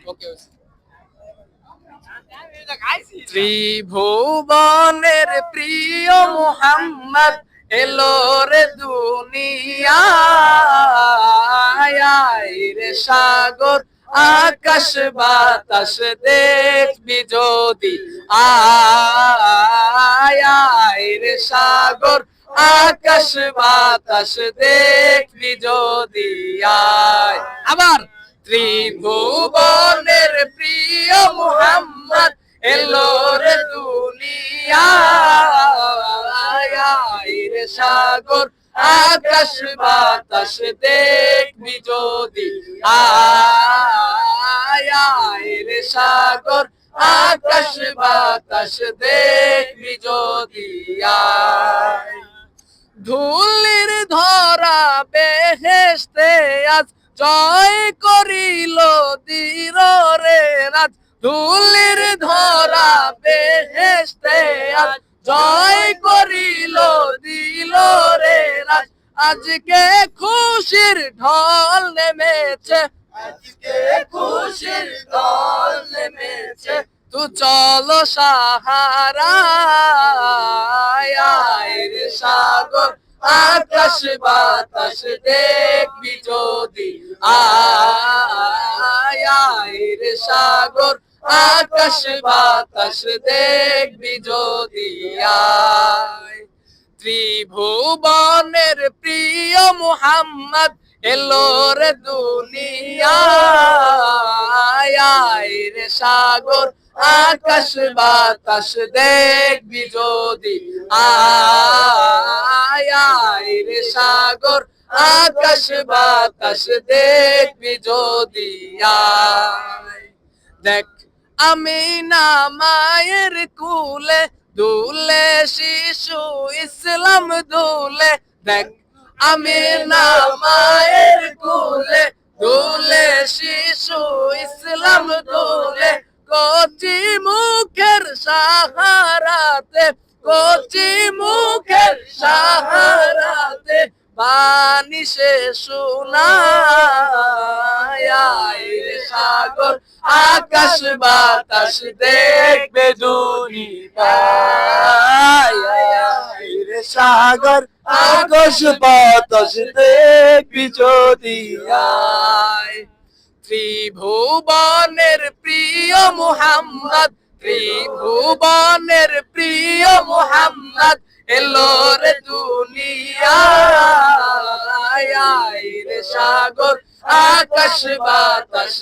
ওকে ত্রিভুবনের প্রিয় মুহাম্মদ এলো রে দুনিয়ায় রে সাগর আকাশ বাতাস দেখবি যদি আয় রে সাগর আকাশ বাতাস দেখবি যদি আয় আবার ত্রিভুবনের প্রিয় মুহাম্মদ এলো রে দুনিয়ায় রে সাগর আকাশ বাতাস দেখবি যদি আয় রে সাগর আকাশ বাতাস দেখবি যদি আয় ধুলির ধরা বেহেশতে আজ জয় করিল দিল রে রাজ ধুলির ধরা বেহেশতে আজ জয় করিল দিল রে রাজ আজকে খুশির ঢল নেমেছে আজকে খুশির ঢল নেমেছে তু চলো সাহারায় রে সাগর আকাশ বাতাস দেখবি যদি আয় রে সাগর আকাশ বাতাস দেখবি যদি আয় ত্রিভুবনের প্রিয় মুহাম্মদ এলো রে দুনিয়ায় রে সাগর আকাশ বাতাস দেখবি যদি আয় রে সাগর আকাশ বাতাস দেখবি যদি আয় দেখ আমি না মায়ের কুলে দুলে শিশু ইসলাম দুলে দেখ আমি না মায়ের কুলে দুলে শিশু ইসলাম দুলে কচি মুখের সাহারাতে কচি মুখের সাহারাতে বাণী সে শোনায় রে সাগর আকাশ বাতাস দেখবে দুনিয়ায় রে সাগর আকাশ বাতাস দেখবি যদি আয় ত্রিভুবনের প্রিয় মুহাম্মদ ত্রিভুবনের প্রিয় মুহাম্মদ এলো রে দুনিয়ায় রে সাগর আকাশ বাতাস